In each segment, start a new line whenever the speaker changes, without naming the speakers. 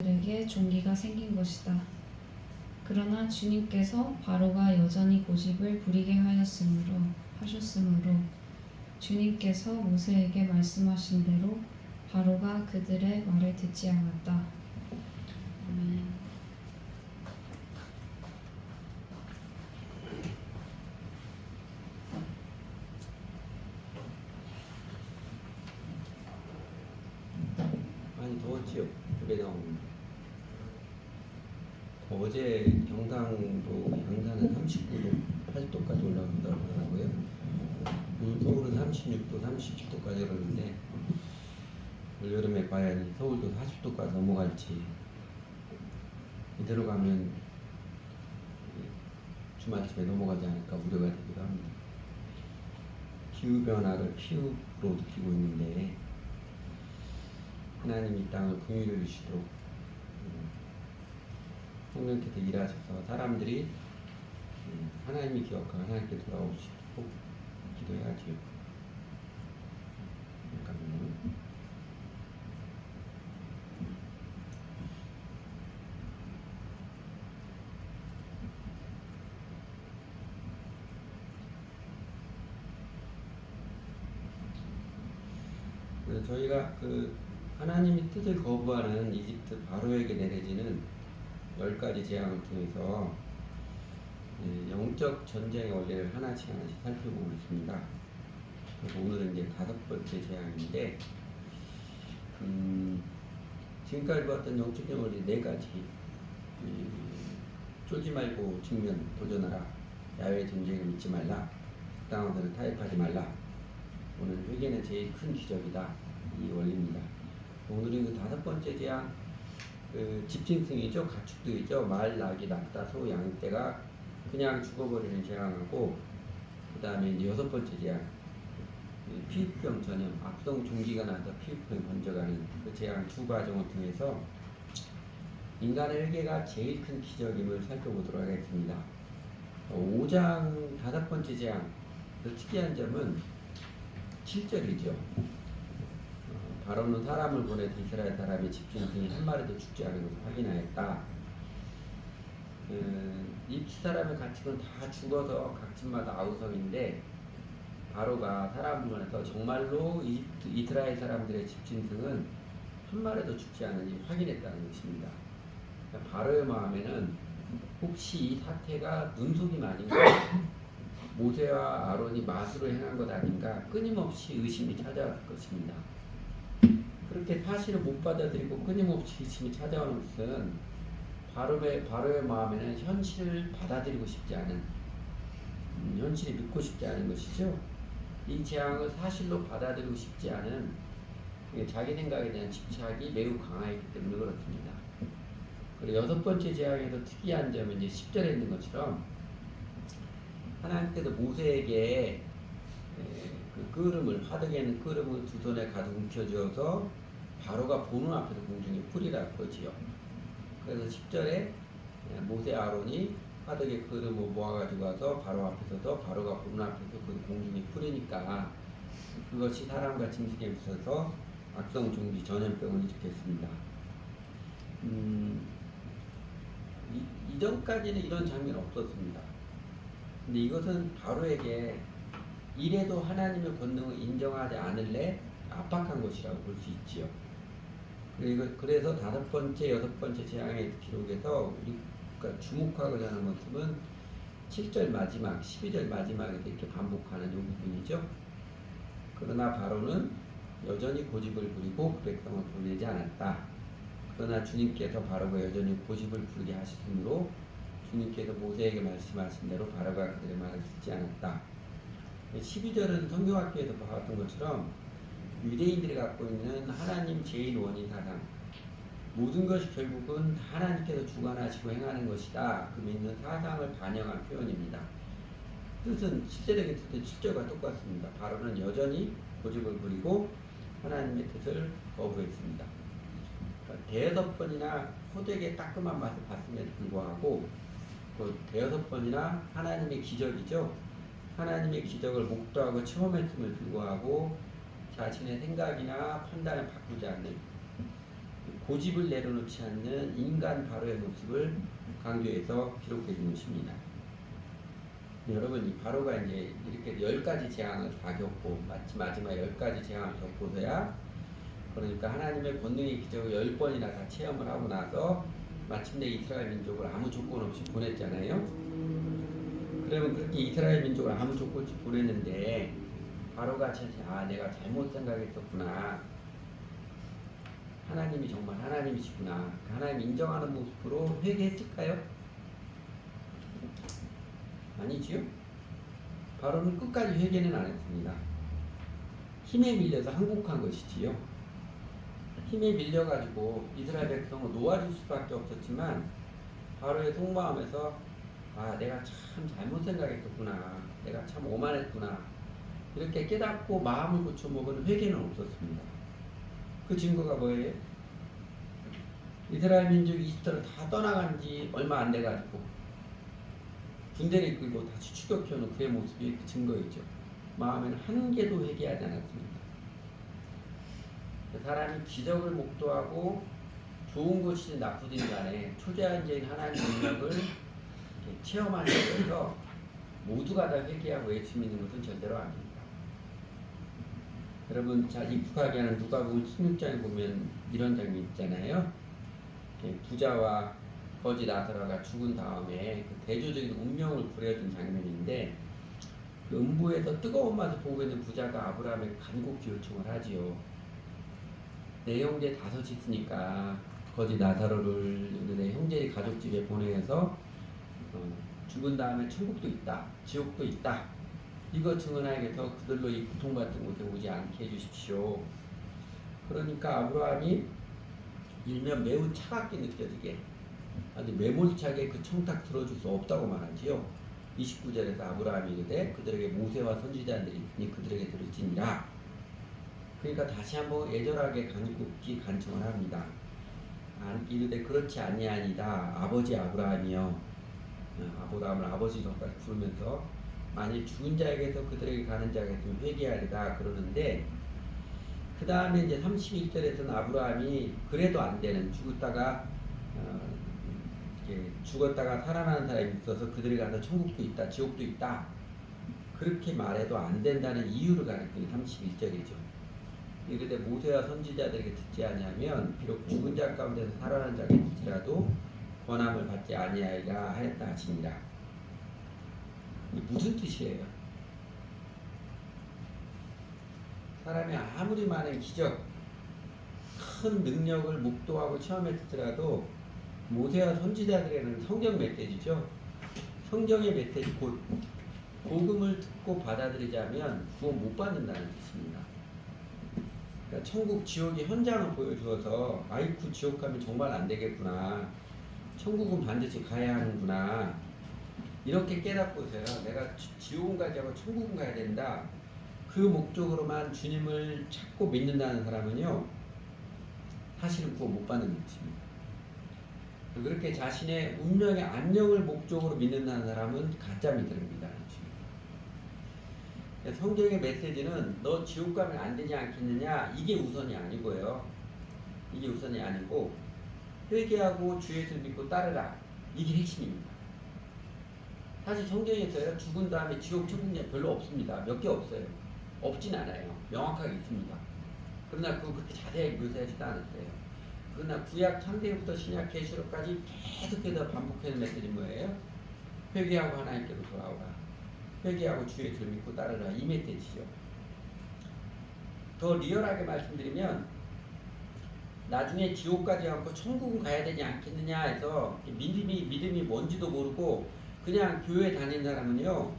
그들에게 종기가 생긴 것이다. 그러나 주님께서 바로가 여전히 고집을 부리게 하셨으므로 주님께서 모세에게 말씀하신 대로 바로가 그들의 말을 듣지 않았다. 아멘.
많이 더웠지요? 그게 나오는데 어제 경상도 양산은 39도, 8도까지 올라간다고 하더라고요. 오늘 서울은 36도, 37도까지 오르는데 올여름에 과연 서울도 40도까지 넘어갈지, 이대로 가면 주말쯤에 넘어가지 않을까 우려가 되기도 합니다. 기후변화를 피부로 느끼고 있는데 하나님이 이 땅을 긍휼히 여기시도록 성령께서 일하셔서 사람들이 하나님이 기억하고 하나님께 돌아오시도록 기도해야지요. 잠깐만요. 저희가 하나님의 뜻을 거부하는 이집트 바로에게 내려지는 10가지 재앙을 통해서 영적 전쟁의 원리를 하나씩 살펴보고 있습니다. 그래서 오늘은 이제 5번째 재앙인데, 지금까지 봤던 영적인 원리 4가지. 쫄지 말고 직면 도전하라, 야외 전쟁을 믿지 말라, 땅원들을 타협하지 말라, 오늘 회개는 제일 큰 기적이다, 이 원리입니다. 오늘은 그 5번째 재앙, 집짐승이죠. 가축들이죠. 말, 낙이, 낙타, 소, 양떼가 그냥 죽어버리는 재앙하고, 그 다음에 이제 6번째 재앙, 피부병 전염, 악성 종기가 나서 피부병이 번져가는 그 재앙 두 과정을 통해서 인간의 회개가 제일 큰 기적임을 살펴보도록 하겠습니다. 5장 5번째 재앙, 그 특이한 점은 7절이죠. 바로는 사람을 보내서 이스라엘 사람의 집짐승이 한 마리도 죽지 않은 것을 확인하였다. 이집트 사람의 가축은 다 죽어서 각 집마다 아우성인데, 바로가 사람을 보내서 정말로 이스라엘 사람들의 집짐승은 한 마리도 죽지 않은지 확인했다는 것입니다. 그러니까 바로의 마음에는 혹시 이 사태가 눈속임 아닌가, 모세와 아론이 마술을 행한 것 아닌가, 끊임없이 의심이 찾아왔을 것입니다. 그렇게 사실을 못 받아들이고 끊임없이 의심이 찾아오는 것은 바로의 마음에는 현실을 받아들이고 싶지 않은, 현실이 믿고 싶지 않은 것이죠. 이 재앙을 사실로 받아들이고 싶지 않은 자기 생각에 대한 집착이 매우 강하기 때문에 그렇습니다. 그리고 6번째 재앙에서 특이한 점은 이제 10절에 있는 것처럼 하나님께서 모세에게 화덕에는 끄름을 두 손에 가득 움켜쥐어서 바로가 보는 앞에서 공중에 풀이라 그러지요. 그래서 10절에 모세 아론이 화덕에 끄름을 모아가지고 와서 바로 앞에 서서 바로가 보는 앞에서 그 공중에 풀이니까 그것이 사람과 짐승에 붙어서 악성 종기 전염병을 일으켰습니다. 이전까지는 이런 장면이 없었습니다. 근데 이것은 바로에게 이래도 하나님의 권능을 인정하지 않을래 압박한 것이라고 볼 수 있지요. 그래서 5번째, 6번째 재앙의 기록에서 우리가 주목하고자 하는 모습은 7절 마지막, 12절 마지막에 이렇게 반복하는 이 부분이죠. 그러나 바로는 여전히 고집을 부리고 그 백성을 보내지 않았다. 그러나 주님께서 바로가 여전히 고집을 부리게 하셨으므로 주님께서 모세에게 말씀하신 대로 바로가 그들의 말을 듣지 않았다. 12절은 성경학교에서 봤던 것처럼 유대인들이 갖고 있는 하나님 제1원인 사상, 모든 것이 결국은 하나님께서 주관하시고 행하는 것이다, 그 믿는 사상을 반영한 표현입니다. 뜻은 10절의 뜻은 7절과 똑같습니다. 바로는 여전히 고집을 부리고 하나님의 뜻을 거부했습니다. 대여섯 번이나 호되게 따끔한 맛을 봤음에도 불구하고 그 대여섯 번이나 하나님의 기적이죠. 하나님의 기적을 목도하고 체험했음을 불구하고 자신의 생각이나 판단을 바꾸지 않는 고집을 내려놓지 않는 인간 바로의 모습을 강조해서 기록해 준 것입니다. 여러분, 이 바로가 이제 이렇게 10가지 재앙을 다 겪고 마지막 10가지 재앙을 겪고서야, 그러니까 하나님의 권능의 기적을 10번이나 다 체험을 하고 나서 마침내 이스라엘 민족을 아무 조건 없이 보냈잖아요. 그러면 그렇게 이스라엘 민족을 아무 조건 없이 보냈는데 바로가 내가 잘못 생각했었구나, 하나님이 정말 하나님이시구나, 하나님 인정하는 모습으로 회개했을까요? 아니지요. 바로는 끝까지 회개는 안 했습니다. 힘에 밀려서 항복한 것이지요. 힘에 밀려가지고 이스라엘 백성을 놓아줄 수밖에 없었지만 바로의 속마음에서 내가 참 잘못 생각했구나, 내가 참 오만했구나, 이렇게 깨닫고 마음을 고쳐먹은 회개는 없었습니다. 그 증거가 뭐예요? 이스라엘 민족이 이집트를 다 떠나간 지 얼마 안 돼가지고 군대를 이끌고 다시 추격해오는 그의 모습이 그 증거이죠. 마음에는 한 개도 회개하지 않았습니다. 사람이 기적을 목도하고 좋은 것이든 나쁘든 간에 초자연적인 하나님의 능력을 체험하는 것에서 모두가 다 회개하고 예수 믿는 것은 절대로 아닙니다. 여러분, 잘 익숙하게 하는 누가복음 16장에 보면 이런 장면 있잖아요. 부자와 거지 나사로가 죽은 다음에 그 대조적인 운명을 그려준 장면인데, 그 음부에서 뜨거운 맛을 보고 있는 부자가 아브라함에게 간곡히 요청을 하지요. 내 형제 5이 있으니까 거지 나사로를 내 형제 가족집에 보내서 죽은 다음에 천국도 있다, 지옥도 있다, 이거 증언하여서 그들로 이 고통받은 곳에 오지 않게 해주십시오. 그러니까 아브라함이 일면 매우 차갑게 느껴지게, 아주 매몰차게 그 청탁 들어줄 수 없다고 말하지요. 29절에서 아브라함이 이르되 그들에게 모세와 선지자들이 있으니 그들에게 들을지니라. 그러니까 다시 한번 애절하게 간곡히 간청을 합니다. 이르되 그렇지 아니하니이다, 아버지 아브라함이여. 아브라함을 아버지로까지 부르면서 만일 죽은 자에게서 그들에게 가는 자가 있으면 회개하리다 그러는데, 그 다음에 이제 31절에서는 아브라함이 그래도 안 되는, 죽었다가 살아나는 사람이 있어서 그들이 가서 천국도 있다, 지옥도 있다, 그렇게 말해도 안 된다는 이유를 가리키는 31절이죠. 이르되 모세와 선지자들에게 듣지 아니하면 비록 죽은 자 가운데서 살아난 자가 있을지라도 권함을 받지 아니하리라 하였다 하시니라. 이게 무슨 뜻이에요? 사람이 아무리 많은 기적, 큰 능력을 목도하고 체험했더라도 모세와 선지자들에게는 성경 메시지죠. 성경의 메시지, 곧 복음을 듣고 받아들이자면 구원 못 받는다는 뜻입니다. 그러니까 천국, 지옥의 현장을 보여주어서 아이쿠, 지옥 가면 정말 안 되겠구나, 천국은 반드시 가야 하는구나, 이렇게 깨닫고서요, 내가 지옥은 가지 않고 천국은 가야 된다, 그 목적으로만 주님을 찾고 믿는다는 사람은요, 사실은 구원 못 받는 것입니다. 그렇게 자신의 운명의 안녕을 목적으로 믿는다는 사람은 가짜 믿음입니다. 성경의 메시지는 너 지옥 가면 안 되지 않겠느냐, 이게 우선이 아니고요. 이게 우선이 아니고 회개하고 주 예수를 믿고 따르라, 이게 핵심입니다. 사실 성경에서요, 죽은 다음에 지옥, 천국이 별로 없습니다. 몇 개 없어요. 없진 않아요. 명확하게 있습니다. 그러나 그거 그렇게 자세히 묘사하지도 않았어요. 그러나 구약 창세기부터 신약 계시록까지 계속해서 반복하는 메시지 뭐예요? 회개하고 하나님께로 돌아오라, 회개하고 주 예수를 믿고 따르라, 이 메시지죠. 더 리얼하게 말씀드리면 나중에 지옥 가지 않고 천국은 가야 되지 않겠느냐 해서 믿음이 뭔지도 모르고 그냥 교회 다니는 사람은요,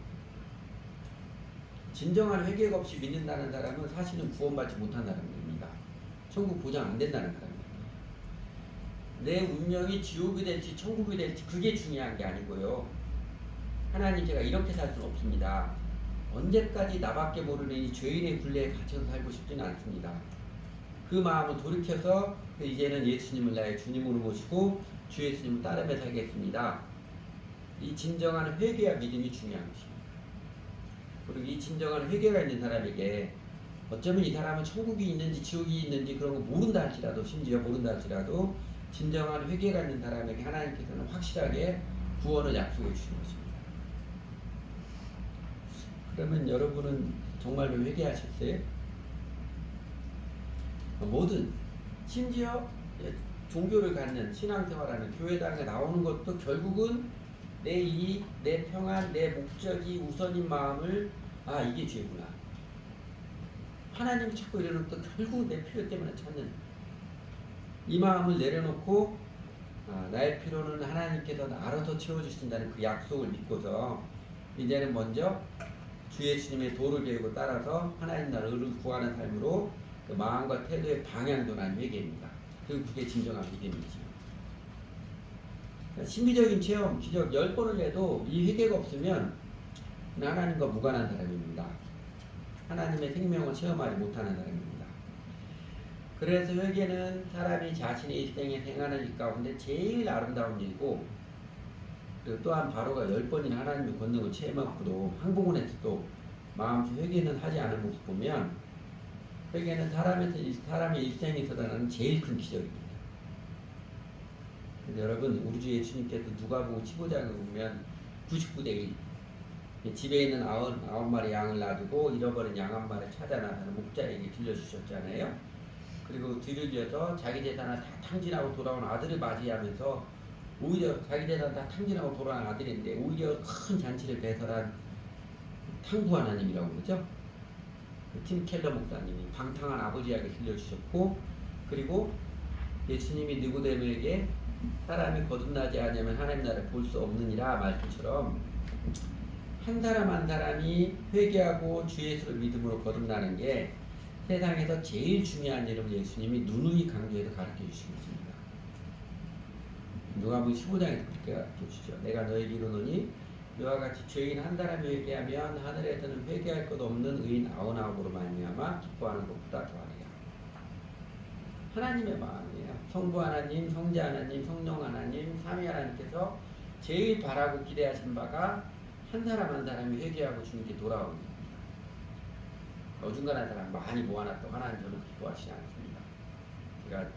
진정한 회개가 없이 믿는다는 사람은 사실은 구원받지 못한 사람입니다. 천국 보장 안 된다는 사람입니다. 내 운명이 지옥이 될지 천국이 될지 그게 중요한 게 아니고요, 하나님 제가 이렇게 살 수는 없습니다, 언제까지 나밖에 모르는 이 죄인의 굴레에 갇혀서 살고 싶지는 않습니다. 그 마음을 돌이켜서 이제는 예수님을 나의 주님으로 모시고 주 예수님을 따르며 살겠습니다, 이 진정한 회개와 믿음이 중요한 것입니다. 그리고 이 진정한 회개가 있는 사람에게 어쩌면 이 사람은 천국이 있는지 지옥이 있는지 그런 거 모른다 할지라도, 심지어 모른다 할지라도 진정한 회개가 있는 사람에게 하나님께서는 확실하게 구원을 약속해 주시는 것입니다. 그러면 여러분은 정말로 회개하셨어요? 뭐든, 심지어 종교를 갖는 신앙생활하는 교회당에 나오는 것도 결국은 내 이익, 내 평안, 내 목적이 우선인 마음을, 아, 이게 죄구나, 하나님이 자꾸 이러는 또 결국 내 필요 때문에 찾는 이 마음을 내려놓고, 나의 필요는 하나님께서 알아서 채워주신다는 그 약속을 믿고서 이제는 먼저 주 예수님의 도를 배우고 따라서 하나님 나라를 구하는 삶으로 그 마음과 태도의 방향도난 회개입니다. 그리고 그게 진정한 믿음이죠. 신비적인 체험, 기적 10번을 해도 이 회개가 없으면 하나님과 무관한 사람입니다. 하나님의 생명을 체험하지 못하는 사람입니다. 그래서 회개는 사람이 자신의 일생에 행하는 일 가운데 제일 아름다운 일이고, 그리고 또한 바로가 10번이나 하나님의 권능을 체험하고도 항복원에서도 마음속 회개는 하지 않은 모습 보면, 회개는 사람의 일생에 있어서는 제일 큰 기적입니다. 근데 여러분, 우리 주 예수님께서 누가복음 15장을 보면 99대 1, 집에 있는 99마리 양을 놔두고 잃어버린 양 한 마리 찾아 나가는 목자에게 들려주셨잖아요. 그리고 뒤를 이어서 자기 재산을 다 탕진하고 돌아온 아들을 맞이하면서, 오히려 자기 재산 다 탕진하고 돌아온 아들인데 오히려 큰 잔치를 배설한 탕부 하나님이라고 그러죠. 팀 켈러 목사님이 방탕한 아버지에게 들려주셨고, 그리고 예수님이 느고데모에게 사람이 거듭나지 않으면 하나님 나라를 볼 수 없느니라 말씀처럼, 한 사람 한 사람이 회개하고 주 예수를 믿음으로 거듭나는 게 세상에서 제일 중요한 일을 예수님이 누누이 강조해서 가르쳐 주시고 있습니다. 누가복음 15장에서 그렇게 가르쳐 주시죠. 내가 너에게 이르노니 이와 같이 죄인 한 사람이 회개하면 하늘에서는 회개할 것 없는 의인 99으로 말미암아 기뻐하는 것보다 더하리라. 하나님의 마음이에요. 성부 하나님, 성자 하나님, 성령 하나님, 삼위 하나님께서 제일 바라고 기대하신 바가 한 사람 한 사람이 회개하고 주님께 돌아오는 겁니다. 어중간한 사람 많이 모아놨다고 하나님 저는 기뻐하시지 않습니다. 제가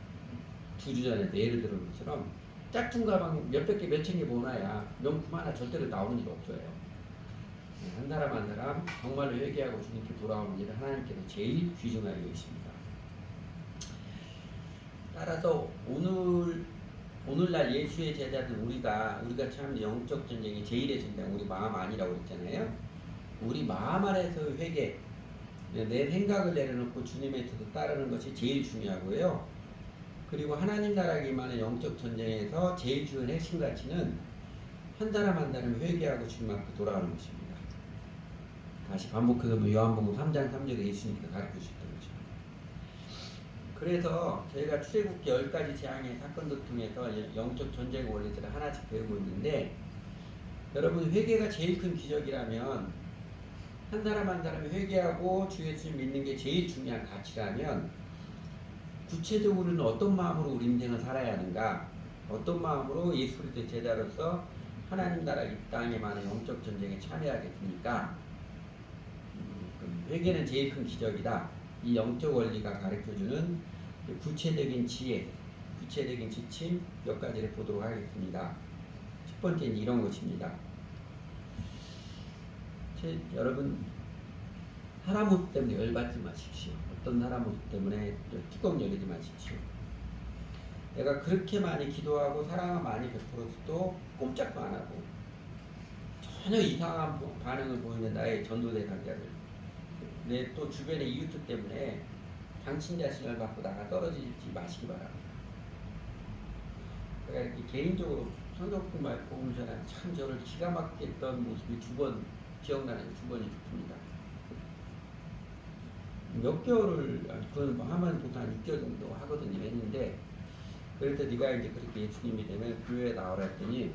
2주 전에 예를 들은 것처럼 짝퉁 가방 몇백 개, 몇천 개 모아놔야 명품 하나 절대로 나오는 일 없어요. 한 사람 한 사람 정말로 회개하고 주님께 돌아오는 일을 하나님께서 제일 귀중하게 여기십니다. 따라서 오늘날 예수의 제자들, 우리가 참 영적 전쟁이 제일의 전쟁, 우리 마음 안이라고 그랬잖아요. 우리 마음 안에서 회개, 내 생각을 내려놓고 주님의 뜻을 따르는 것이 제일 중요하고요. 그리고 하나님 나라에 임하는 영적 전쟁에서 제일 중요한 핵심 가치는 한 사람 한 사람이 회개하고 주님 앞에 돌아가는 것입니다. 다시 반복해서 요한복음 3장 3절에 예수님께서 가르쳐 주셨던 거죠. 그래서 저희가 출애굽기 10가지 재앙의 사건들 통해서 영적 전쟁 원리들을 하나씩 배우고 있는데, 여러분, 회개가 제일 큰 기적이라면, 한 사람 한 사람이 회개하고 주 예수를 믿는 게 제일 중요한 가치라면, 구체적으로는 어떤 마음으로 우리 인생을 살아야 하는가, 어떤 마음으로 예수 그리스도의 제자로서 하나님 나라 이 땅에 많은 영적 전쟁에 참여하겠습니까? 회개는 제일 큰 기적이다. 이 영적 원리가 가르쳐주는 구체적인 지혜, 구체적인 지침 몇 가지를 보도록 하겠습니다. 첫 번째는 이런 것입니다. 여러분, 사람 모습 때문에 열받지 마십시오. 어떤 사람 모습 때문에 뚜껑 열리지 마십시오. 내가 그렇게 많이 기도하고 사랑을 많이 베풀어도 꼼짝도 안 하고 전혀 이상한 반응을 보이는 나의 전도 대상자들, 내 또 주변의 이웃들 때문에 당신 자신을 받고 나가 떨어지지 마시기 바랍니다. 제가 이렇게 개인적으로 성경 말 보면 참 저를 기가 막히게 했던 모습이 2번 기억나는 2번이 있습니다. 몇 개월을, 그건 하면 보통 한 6개월 정도 하거든요. 했는데, 그래서 네가 이제 그렇게 예수님이 되면 교회에 나오라 했더니,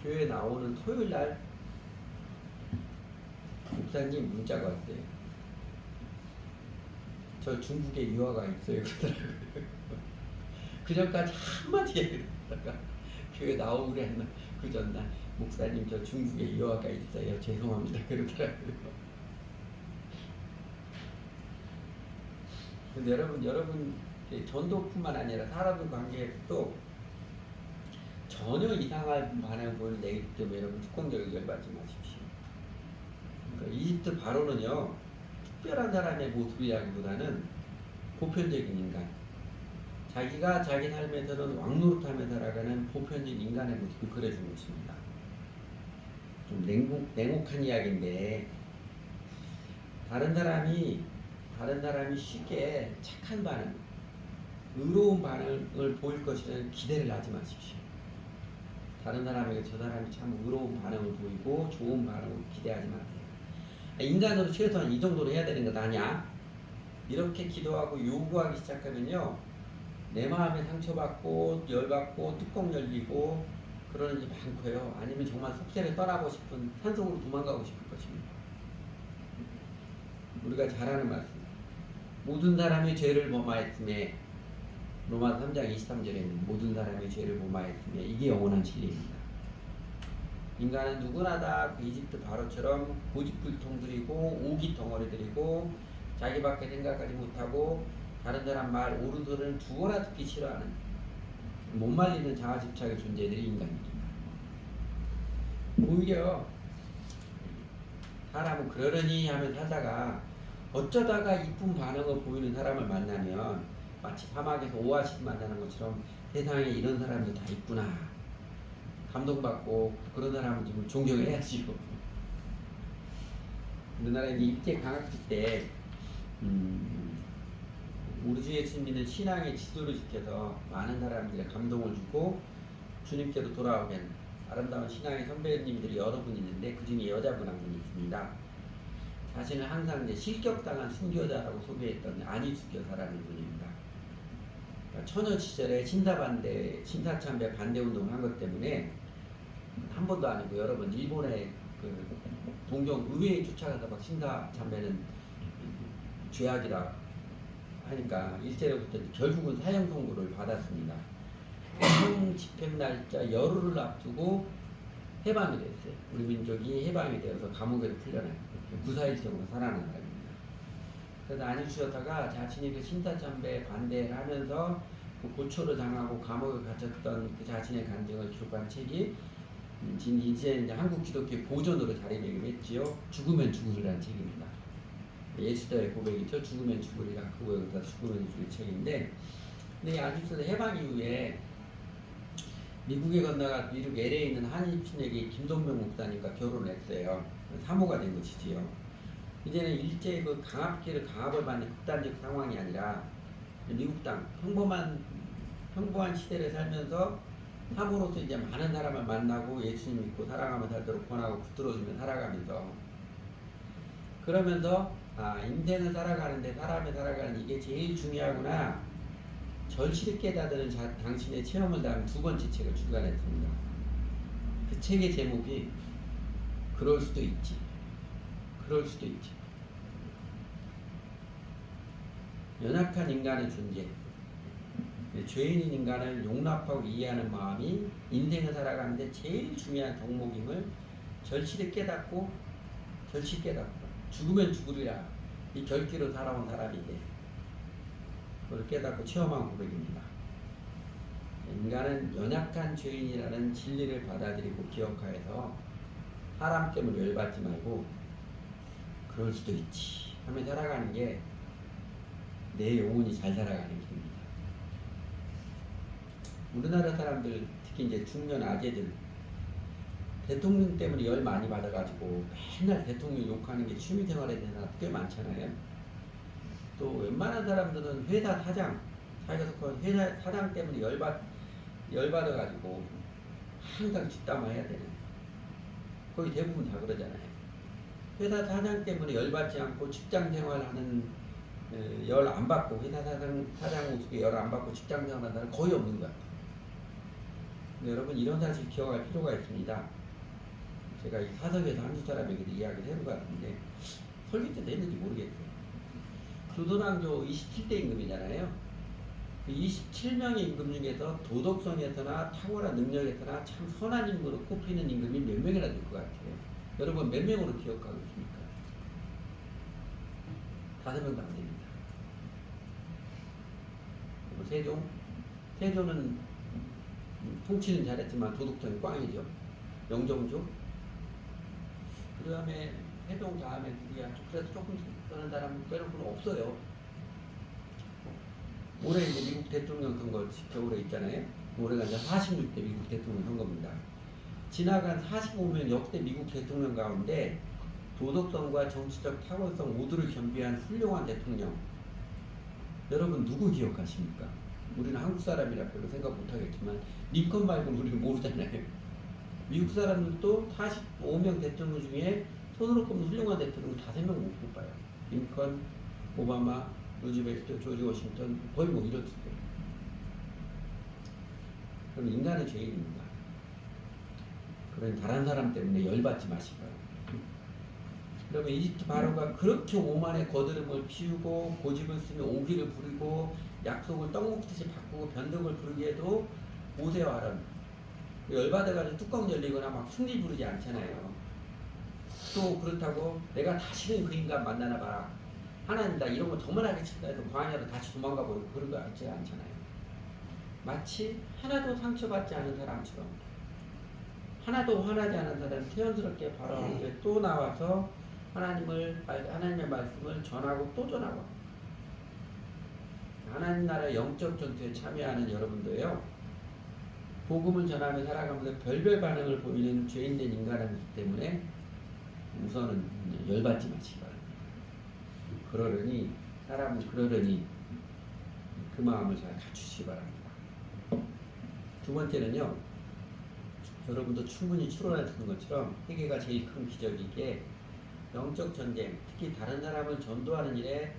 교회에 나오는 토요일 날 목사님 문자가 왔대요. 저 중국에 유아가 있어요. 그러더라고요. 그전까지 한마디 얘기했다가 교회 나오기로 했나, 그 전날 목사님 저 중국에 유아가 있어요. 죄송합니다. 그러더라고요. 근데 여러분 전도뿐만 아니라 사람 관계에서도 전혀 이상한 반응을 보이는 애기 때문에 여러분 특공적으로 열받지 마십시오. 그러니까 이집트 바로는요, 특별한 사람의 모습이라기보다는 보편적인 인간, 자기가 자기 삶에서는 왕노릇하며 살아가는 보편적인 인간의 모습을 그려준 것입니다. 좀 냉혹한 이야기인데, 다른 사람이 쉽게 착한 반응, 의로운 반응을 보일 것이라는 기대를 하지 마십시오. 다른 사람에게 저 사람이 참 의로운 반응을 보이고 좋은 반응을 기대하지 마세요. 인간으로 최소한 이 정도로 해야 되는 것 아니야? 이렇게 기도하고 요구하기 시작하면요, 내 마음에 상처받고 열받고 뚜껑 열리고 그러는 게 많고요. 아니면 정말 속세를 떠나고 싶은, 산속으로 도망가고 싶을 것입니다. 우리가 잘 아는 말씀, 모든 사람이 죄를 범하였음에, 로마 3장 23절에는 모든 사람이 죄를 범하였음에, 이게 영원한 진리입니다. 인간은 누구나 다 그 이집트 바로처럼 고집불통들이고 오기 덩어리들이고 자기밖에 생각하지 못하고 다른 사람 말 옳은 소리를 두어나 듣기 싫어하는 못 말리는 자아집착의 존재들이 인간입니다. 오히려 사람은 그러려니 하면 살다가 어쩌다가 이쁜 반응을 보이는 사람을 만나면 마치 사막에서 오아시스 만나는 것처럼 세상에 이런 사람도 다 있구나 감동받고 그런 사람은 좀 존경해야지요. 우리나라에 입제 강학기 때 우리 주 예수님은 신앙의 지도를 지켜서 많은 사람들의 감동을 주고 주님께로 돌아오게 하는 아름다운 신앙의 선배님들이 여러 분 있는데 그 중에 여자분 한 분이 있습니다. 자신을 항상 이제 실격당한 순교자라고 소개했던 안희숙 여사라는 분입니다. 처녀 시절에 신사참배 반대운동을 한 것 때문에 한 번도 아니고 여러 번 일본의 그 동경 의회에 쫓아가서 막 신사참배는 죄악이라 하니까 일제로부터 결국은 사형 선고를 받았습니다. 형 집행 날짜 열흘을 앞두고 해방이 됐어요. 우리 민족이 해방이 되어서 감옥에서 풀려나요. 구사일생으로 살아난 사람입니다. 그래서 안희숙 여사가 자신이 그 신사참배 반대를 하면서 그 고초를 당하고 감옥에 갇혔던 그 자신의 간증을 기록한 책이 이제 한국 기독교 보존으로 자리매김했지요. 죽으면 죽으리라는 책입니다. 예수다의 고백이죠. 죽으면 죽으리라. 그거에서 죽으면 죽을 책인데, 근데 안희숙 여사 해방 이후에 미국에 건너가 미국 LA에 있는 한인신에게 김동명 목사님과 결혼을 했어요. 사모가 된 것이지요. 이제는 일제 그 강압을 받는 극단적 상황이 아니라 미국 땅 평범한 시대를 살면서 사모로서 이제 많은 사람을 만나고 예수님 믿고 사랑하며 살도록 권하고 붙들어주며 살아가면서 그러면서 인생을 살아가는데 사람이 살아가는 이게 제일 중요하구나 절실히 깨닫는 당신의 체험을 담은 두 번째 책을 출간했습니다. 그 책의 제목이 그럴 수도 있지. 그럴 수도 있지. 연약한 인간의 존재, 죄인인 인간을 용납하고 이해하는 마음이 인생을 살아가는데 제일 중요한 덕목임을 절실히 깨닫고 죽으면 죽으리라 이 결기로 살아온 사람인데 그걸 깨닫고 체험한 고백입니다. 인간은 연약한 죄인이라는 진리를 받아들이고 기억하여서 사람 때문에 열받지 말고 그럴 수도 있지 하며 살아가는 게 내 영혼이 잘 살아가는 길입니다. 우리나라 사람들 특히 이제 중년 아재들 대통령 때문에 열 많이 받아가지고 맨날 대통령 욕하는 게 취미생활에 대한 사람 꽤 많잖아요. 또 웬만한 사람들은 회사 사장, 자기가 속한 회사 사장 때문에 열받아가지고 항상 뒷담화해야 되는 거의 대부분 다 그러잖아요. 회사 사장 때문에 열받지 않고 직장생활하는 열 안 받고 회사 사장 모습에 열 안 받고 직장생활하는 사람 거의 없는 것 같아요. 근데 여러분 이런 사실 기억할 필요가 있습니다. 제가 이 사석에서 한두 사람에게도 이야기를 해본 것 같은데 설교 때도 했는지 모르겠어요. 교도당조 27대 임금이잖아요. 그 27명의 임금 중에서 도덕성에서나 탁월한 능력에서나 참 선한 임금으로 꼽히는 임금이 몇 명이나 될 것 같아요. 여러분 몇 명으로 기억하고 있습니까? 5명도 안 됩니다. 뭐 세조는 통치는 잘했지만 도덕성이 꽝이죠. 영종주. 그 다음에 세종 다음에 누구야? 그래서 조금 쓰는 사람 빼놓고는 없어요. 올해 이제 미국 대통령 선거 겨울에 있잖아요. 올해가 이제 46대 미국 대통령 선거입니다. 지나간 45년 역대 미국 대통령 가운데 도덕성과 정치적 탁월성 모두를 겸비한 훌륭한 대통령. 여러분 누구 기억하십니까? 우리는 한국 사람이라 별로 생각 못하겠지만 링컨 말고는 우리는 모르잖아요. 미국 사람들도 45명 대통령 중에 손으로 꼽는 훌륭한 대통령 5명 못 봐요. 링컨, 오바마, 루즈벨트, 조지 워싱턴 거의 뭐 이렇을 거예요. 그럼 인간은 죄인입니다. 그런 다른 사람 때문에 열받지 마시고요. 그러면 이집트 바로가 그렇게 오만의 거드름을 피우고 고집을 쓰며 오기를 부리고 약속을 떡먹듯이 바꾸고 변덕을 부르기에도 모세와 아론 열받아가지고 뚜껑 열리거나 막 승리 부르지 않잖아요. 또 그렇다고 내가 다시는 그 인간 만나나 봐라. 하나님 나 이런 거 정말 하기 싫다 해서 광야로 다시 도망가 버리고 그런 거 같지 않잖아요. 마치 하나도 상처받지 않은 사람처럼 하나도 화나지 않은 사람 태연스럽게 바라보는데 또 나와서 하나님의 말씀을 전하고 또 전하고 하나님 나라의 영적 전투에 참여하는 여러분도요. 복음을 전하며 살아가면서 별별 반응을 보이는 죄인된 인간이기 때문에 우선은 열받지 마시기 바랍니다. 그러려니 그 마음을 잘 갖추시기 바랍니다. 두 번째는요. 여러분도 충분히 추론할 수 있는 것처럼 회개가 제일 큰 기적이기에 영적 전쟁, 특히 다른 사람을 전도하는 일에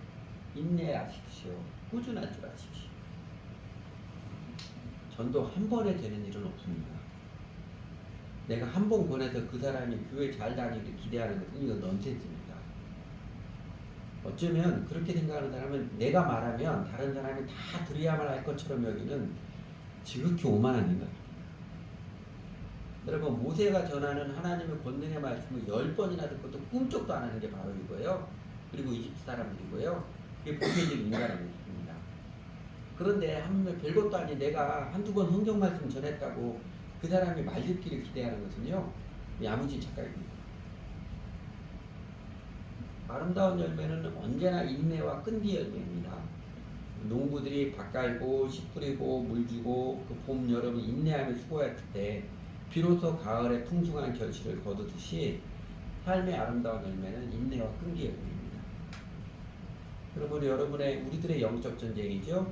인내하십시오. 꾸준할 줄 아십시오. 전도 한 번에 되는 일은 없습니다. 내가 한 번 권해서 그 사람이 교회 잘 다니기를 기대하는 것은 이건 넌센스입니다. 어쩌면 그렇게 생각하는 사람은 내가 말하면 다른 사람이 다 들어야만 할 것처럼 여기는 지극히 오만한 인간입니다. 여러분 모세가 전하는 하나님의 권능의 말씀을 10번이나 듣고도 꿈쩍도 안 하는 게 바로 이거예요. 그리고 이집트 사람들이고요. 그게 보편적인 인간의 모습입니다. 그런데 한번 별것도 아닌 내가 한두 번 성경 말씀 전했다고 그 사람이 말 듣기를 기대하는 것은요. 야무진 착각입니다. 아름다운 열매는 언제나 인내와 끈기 열매입니다. 농부들이 밭 갈고 씨 뿌리고 물 주고 그 봄 여름을 인내하며 수고했을 때 비로소 가을에 풍성한 결실을 거두듯이 삶의 아름다운 열매는 인내와 끈기 열매입니다. 우리들의 영적 전쟁이죠.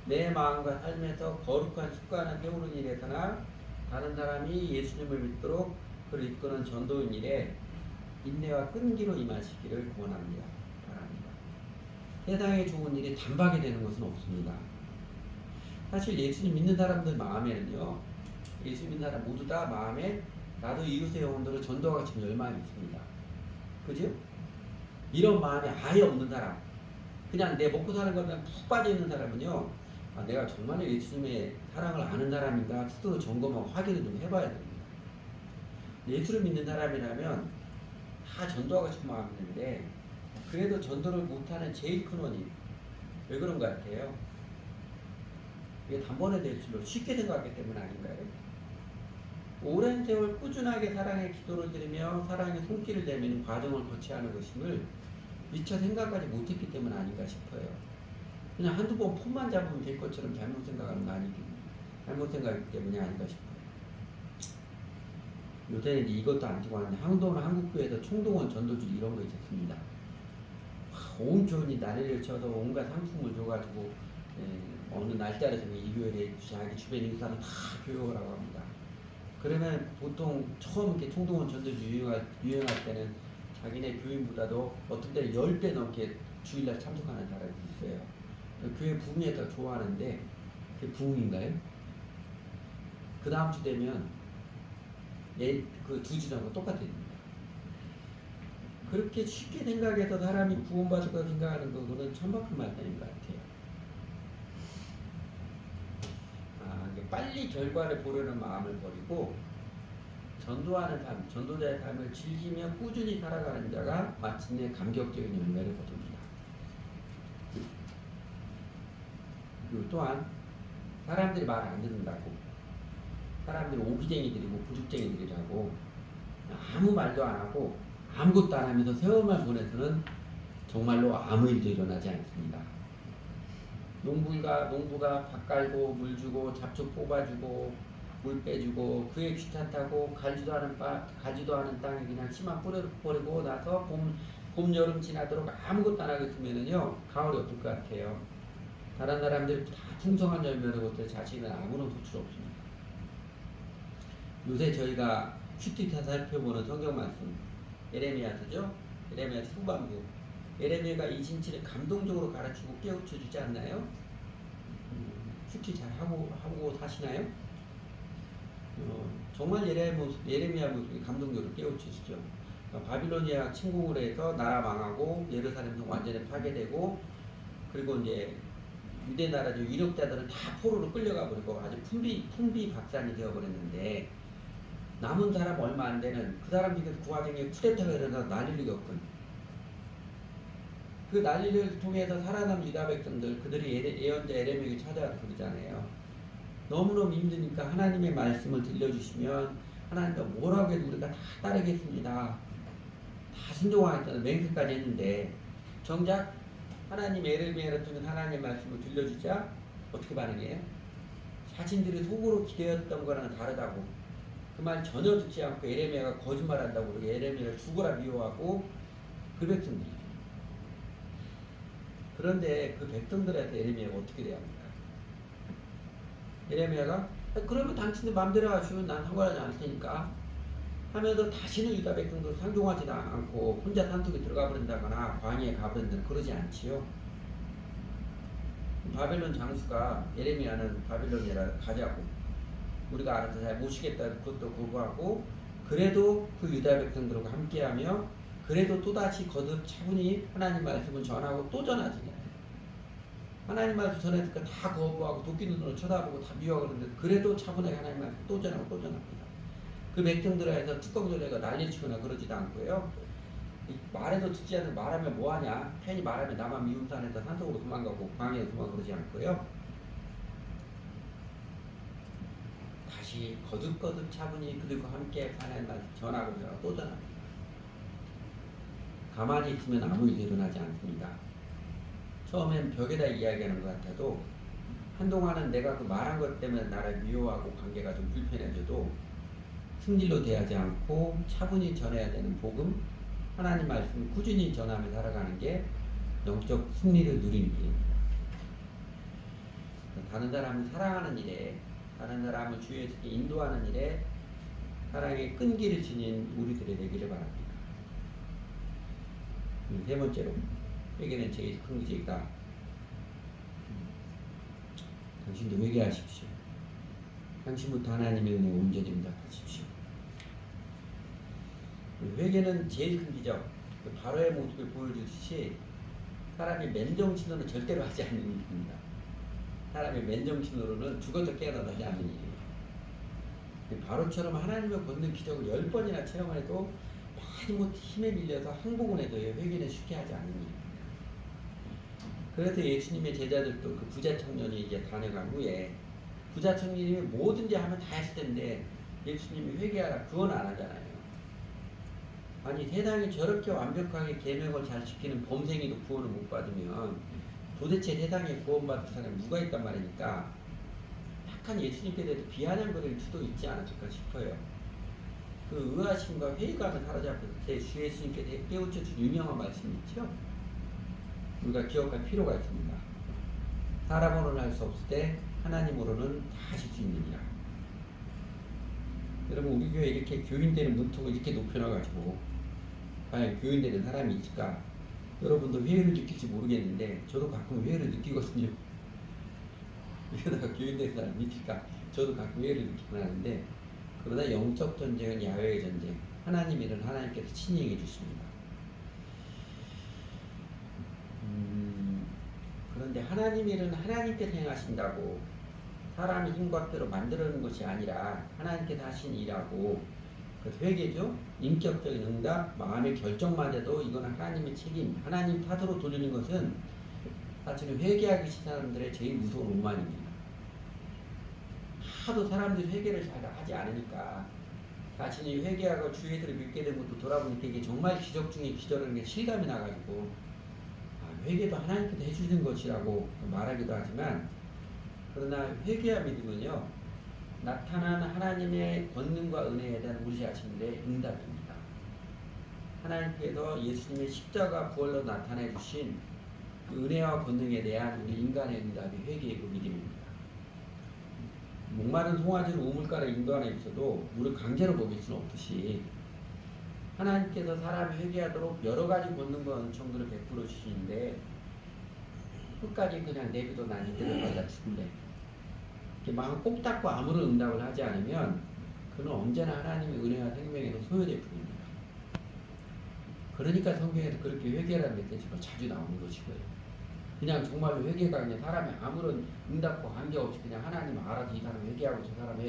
내 마음과 삶에서 거룩한 습관을 배우는 일에서나 다른 사람이 예수님을 믿도록 그를 이끄는 전도인 일에 인내와 끈기로 임하시기를 원합니다. 바랍니다. 세상에 좋은 일이 단박에 되는 것은 없습니다. 사실 예수님 믿는 사람들 마음에는요. 예수 믿는 사람 모두 다 마음에 나도 이웃의 영혼들을 전도하고 싶은 열망이 있습니다. 그죠? 이런 마음이 아예 없는 사람 그냥 내 먹고 사는 것에 푹 빠져있는 사람은요. 내가 정말 예수님의 사랑을 아는 사람인가 스스로 점검하고 확인을 좀 해봐야 됩니다. 예수를 믿는 사람이라면 다 전도하고 싶은 마음이 있는데 그래도 전도를 못하는 제일 큰 원인 왜 그런 것 같아요? 이게 단번에 될 줄로 쉽게 생각하기 때문 아닌가요? 오랜 세월 꾸준하게 사랑의 기도를 드리며 사랑의 손길을 내미는 과정을 거쳐야 하는 것임을 미처 생각하지 못했기 때문 아닌가 싶어요. 그냥 한두 번 폰만 잡으면 될 것처럼 잘못 생각하는 거 잘못 생각하기 때문이 아닌가 싶어요. 요새는 이것도 안 되고 하는데 한국교회에서 총동원 전도주의 이런 거 있었습니다. 온 교인이 난리를 쳐서 온갖 상품을 줘가지고 어느 날짜를 정해 이 교회에 자기 주변 인사는 다 교육을 하고 합니다. 그러면 보통 처음 이렇게 총동원 전도주의 유행할 때는 자기네 교인보다도 어떤 때는 10배 넘게 주일날 참석하는 사람이 있어요. 교회 부흥에 더 좋아하는데 그게 부흥인가요? 그 다음 주 되면 그 2주 전과 똑같아요. 그렇게 쉽게 생각해서 사람이 구원받을 거 생각하는 거는 천박한 말씀인 것 같아요. 빨리 결과를 보려는 마음을 버리고 전도하는 삶, 전도자의 삶을 즐기며 꾸준히 살아가는 자가 마침내 감격적인 열매를 거둡니다. 그리고 또한 사람들이 말 안 듣는다고, 사람들이 오기쟁이들이고 부죽쟁이들이라고 아무 말도 안 하고 아무것도 안 하면서 세월만 보내서는 정말로 아무 일도 일어나지 않습니다. 농부가 밭 깔고 물 주고 잡초 뽑아주고 물 빼주고, 그에 귀찮다고 가지도 않은 땅에 그냥 씨만 뿌려버리고 나서 봄 여름 지나도록 아무것도 안 하고 있으면은요, 가을이 어떨 것 같아요? 다른 사람들이 다 풍성한 열매를 볼 자신은 아무런 소출 없습니다. 요새 저희가 큐티타 살펴보는 성경 말씀, 예레미야서죠. 예레미야 후반부. 예레미야가 이 진치를 감동적으로 가르치고 깨우쳐 주지 않나요? 큐티 잘 하고 사시나요? 정말 예레미야 모습이 감동적으로 깨우쳐 주죠. 바빌로니아 침공을 해서 나라 망하고 예루살렘도 완전히 파괴되고, 그리고 이제 유대 나라 유력자들은 다 포로로 끌려가 버리고 아주 풍비박산이 되어버렸는데, 남은 사람 얼마 안 되는 그 사람 중에 그 와중에 쿠데타가 일어나서 난리를 겪은, 그 난리를 통해서 살아남은 유다 백성들, 그들이 예언자 예레미야에게 찾아와서 그러잖아요. 너무너무 힘드니까 하나님의 말씀을 들려주시면 하나님과 뭐라고 해도 우리가 다 따르겠습니다, 다 순종하겠다는 맹세까지 했는데, 정작 하나님 예레미야를 통해 하나님의 말씀을 들려주자 어떻게 반응해요? 자신들이 속으로 기대했던 거랑 다르다고, 그 말 전혀 듣지 않고 예레미야가 거짓말한다고 그러고 예레미야를 죽어라 미워하고 그 백성들이죠. 그런데 그 백성들한테 예레미야가 어떻게 대합니까? 예레미야가 그러면 당신들 마음대로 하시면 난 상관하지 않을 테니까 하면서 다시는 유다 백성들 상종하지도 않고 혼자 산속에 들어가 버린다거나 광야에 가버린다거나 그러지 않지요. 바벨론 장수가 예레미야는 바빌론이라 가자고, 우리가 알아서 잘 모시겠다 그것도 거부하고, 그래도 그 유다 백성들과 함께하며 그래도 또다시 거듭 차분히 하나님 말씀을 전하고 또 전하지. 하나님 말씀 전했으니까 다 거부하고 도끼 눈으로 쳐다보고 다 미워하고 그러는데 그래도 차분하게 하나님 말씀 또 전하고 또 전합니다. 그 백성들에 해서 뚜껑조리가 난리치거나 그러지도 않고요. 말해도 듣지 않는, 말하면 뭐하냐, 괜히 말하면 나만 미움산에서 산속으로 도망가고 광야에 도망 그러지 않고요. 다시 거듭거듭 차분히 그들과 함께 하나님 말씀 전하고 또 전합니다. 가만히 있으면 아무 일도 일어나지 않습니다. 처음엔 벽에다 이야기하는 것 같아도 한동안은 내가 그 말한 것 때문에 나를 미워하고 관계가 좀 불편해져도 승질로 대하지 않고 차분히 전해야 되는 복음, 하나님 말씀을 꾸준히 전하며 살아가는 게 영적 승리를 누리는 길입니다. 다른 사람을 사랑하는 일에, 다른 사람을 주의 예수께 인도하는 일에 사랑의 끈기를 지닌 우리들이 되기를 바랍니다. 세 번째로, 회개는 제일 큰 문제이다. 당신도 회개하십시오. 당신부터 하나님의 은혜에 온전히 응답하십시오. 회개는 제일 큰 기적, 바로의 모습을 보여주듯이 사람이 맨정신으로 절대로 하지 않는 일입니다. 사람이 맨정신으로는 죽어도 깨어나지 않는 일이에요. 바로처럼 하나님을 걷는 기적을 10번이나 체험해도 마지못 힘에 밀려서 항복을 해도 회개는 쉽게 하지 않는 일입니다. 그래서 예수님의 제자들도 그 부자 청년이 이제 다녀간 후에, 부자 청년이 뭐든지 하면 다 했을 텐데 예수님이 회개하라 그건 안 하잖아요. 아니 세상이 저렇게 완벽하게 계명을 잘 지키는 범생이도 구원을 못 받으면 도대체 세상에 구원받을 사람이 누가 있단 말이니까 약간 예수님께 대해서 비아냥거릴 수도 있지 않았을까 싶어요. 그 의아심과 회의감을 사로잡을 때 주 예수님께 깨우쳐 준 유명한 말씀이 있죠. 우리가 기억할 필요가 있습니다. 사람으로는 할 수 없을 때 하나님으로는 다 하실 수 있느니라. 여러분, 우리 교회 이렇게 교인되는 문턱을 이렇게 높여놔가지고 과연 교인되는 사람이 있을까? 여러분도 회의를 느낄지 모르겠는데 저도 가끔 회의를 느끼거든요. 이러다가 교인되는 사람이 있을까? 저도 가끔 회의를 느끼곤 하는데, 그러나 영적 전쟁은 야훼의 전쟁, 하나님 일은 하나님께서 친히 행해 주십니다. 그런데 하나님 일은 하나님께서 행하신다고 사람의 힘과 뜻으로 만들어내는 것이 아니라 하나님께서 하신 일하고, 그래서 회개죠. 인격적인 응답, 마음의 결정마저도 이건 하나님의 책임, 하나님 탓으로 돌리는 것은 사실은 회개하기 싫은 사람들의 제일 무서운 오만입니다. 하도 사람들이 회개를 잘 하지 않으니까 자신이 회개하고 주 예수를 믿게 된 것도 돌아보니까 이게 정말 기적 중에 기적인 게 실감이 나가지고 회개도 하나님께서 해주는 것이라고 말하기도 하지만, 그러나 회개와 믿음은요 나타난 하나님의 권능과 은혜에 대한 우리 자신의 응답입니다. 하나님께서 예수님의 십자가 부활로 나타내 주신 그 은혜와 권능에 대한 우리 인간의 응답이 회개이고 믿음입니다. 목마른 송아지를 우물가로 인도하는 있어도 물을 강제로 먹일 수는 없듯이 하나님께서 사람이 회개하도록 여러 가지 권능과 은총들을 베풀어 주시는데 끝까지 그냥 내비도 난 이대로 받아 죽을래, 이렇게 마음 꼭 닫고 아무런 응답을 하지 않으면 그는 언제나 하나님의 은혜와 생명에서 소요될 뿐입니다. 그러니까 성경에서 그렇게 회개라는 메시지가 자주 나오는 것이고요. 그냥 정말로 회개가 그냥 사람이 아무런 응답과 관계없이 그냥 하나님 알아서 이 사람 회개하고 저 사람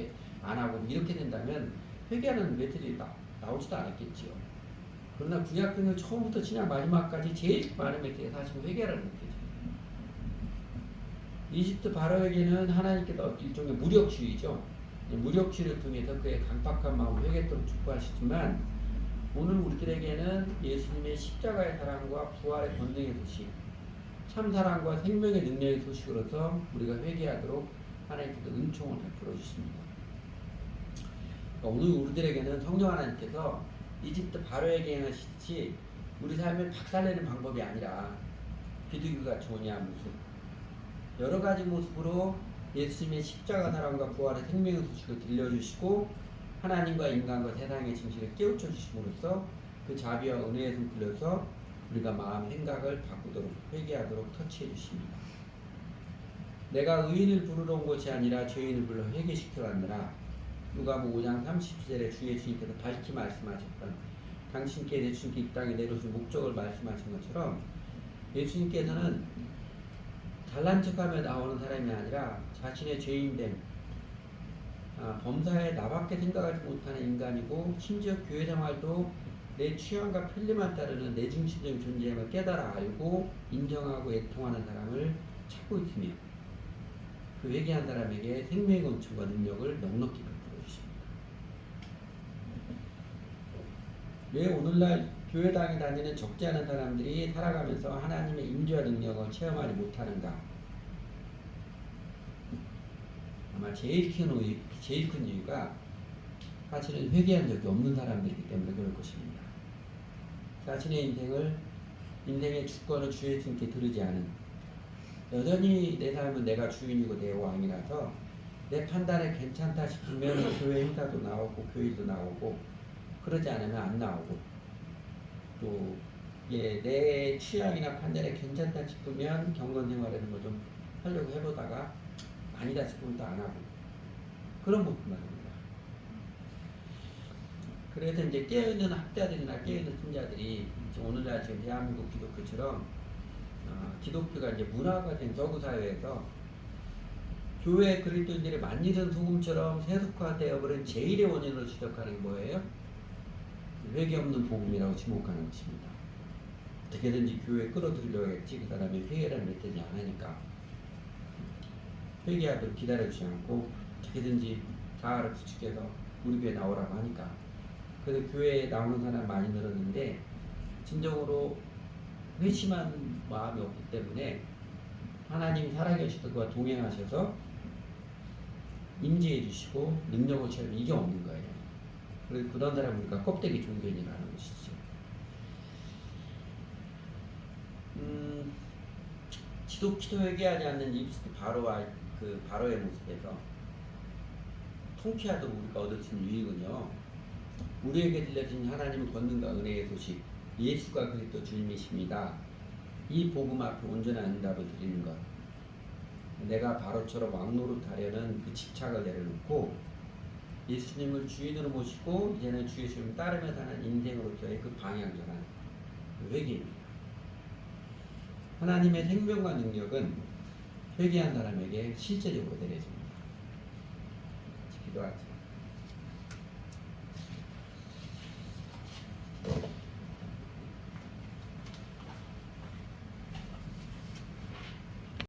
안 하고 이렇게 된다면 회개하는 메시지 나오지도 않았겠지요. 그러나 구약성경 처음부터 신약 마지막까지 제일 많은 메시지가 사실 회개라는 메시지입니다. 이집트 바로에게는 하나님께서 일종의 무력주의죠. 무력주의를 통해서 그의 강팍한 마음을 회개토록 축복하시지만, 오늘 우리들에게는 예수님의 십자가의 사랑과 부활의 권능의 소식, 참 사랑과 생명의 능력의 소식으로서 우리가 회개하도록 하나님께서 은총을 베풀어 주십니다. 오늘 우리들에게는 성령 하나님께서 이집트 바로에게 행하시듯이 우리 삶을 박살내는 방법이 아니라 비둘기같이 오냐 무슨 여러 가지 모습으로 예수님의 십자가 사랑과 부활의 생명의 소식을 들려주시고 하나님과 인간과 세상의 진실을 깨우쳐 주심으로써 그 자비와 은혜에 손끌려서 우리가 마음 생각을 바꾸도록 회개하도록 터치해 주십니다. 내가 의인을 부르러 온 것이 아니라 죄인을 불러 회개시키러 왔느라. 누가복음 5장 30절에 주 예수님께서 밝히 말씀하셨던 당신께 예수님께 이 땅에 내려오신 목적을 말씀하신 것처럼 예수님께서는 잘난 척하며 나오는 사람이 아니라 자신의 죄인됨, 범사에 나밖에 생각하지 못하는 인간이고 심지어 교회 생활도 내 취향과 편리만 따르는 내중심적인 존재임을 깨달아 알고 인정하고 애통하는 사람을 찾고 있으며 그 회개한 사람에게 생명의 은총과 능력을 넉넉히 베풀어 주십니다. 왜 오늘날 교회당에 다니는 적지 않은 사람들이 살아가면서 하나님의 임재와 능력을 체험하지 못하는가? 아마 제일 큰 이유가 사실은 회개한 적이 없는 사람들이기 때문에 그럴 것입니다. 자신의 인생의 주권을 주 예수님께 들으지 않은, 여전히 내 삶은 내가 주인이고 내 왕이라서 내 판단에 괜찮다 싶으면 교회 행사도 나오고 교회도 나오고, 그러지 않으면 안 나오고, 또 내 취향이나 판단에 괜찮다 싶으면 경건 생활하는 거 좀 하려고 해보다가 아니다 싶으면 또 안 하고, 그런 모습 말입니다. 그래서 이제 깨어있는 학자들이나 깨어있는 신자들이 오늘날 지금 대한민국 기독교처럼 기독교가 이제 문화가 된 서구 사회에서 교회 그리스도인들이 만일은 소금처럼 세속화되어버린 제일의 원인으로 지적하는 게 뭐예요? 회개 없는 복음이라고 지목하는 것입니다. 어떻게든지 교회에 끌어들이려겠지, 그 사람이 회개라는 메시지 안 하니까 회개하도록 기다려주지 않고 어떻게든지 자아를 부추겨서 우리 교회에 나오라고 하니까, 그래서 교회에 나오는 사람 많이 늘었는데 진정으로 회심한 마음이 없기 때문에 하나님이 살아계시던 것과 동행하셔서 임재해 주시고 능력을 채우는 이게 없는 거예요. 그래서 그런 사람을 우리가 껍데기 종교인이라는 것이죠. 기도 회개하지 않는 이집트 바로와 그 바로의 모습에서 통쾌하도록 우리가 얻을 수 있는 유익은요, 우리에게 들려진 하나님의 권능과 은혜의 소식, 예수가 그리스도 주님이십니다. 이 복음 앞에 온전한 응답을 드리는 것, 내가 바로처럼 왕노릇하려는 그 집착을 내려놓고 예수님을 주인으로 모시고 이제는 주 예수님을 따르며 사는 인생으로서의 그 방향전환, 그 회개입니다. 하나님의 생명과 능력은 회개한 사람에게 실제적으로 내려집니다. 기도하죠.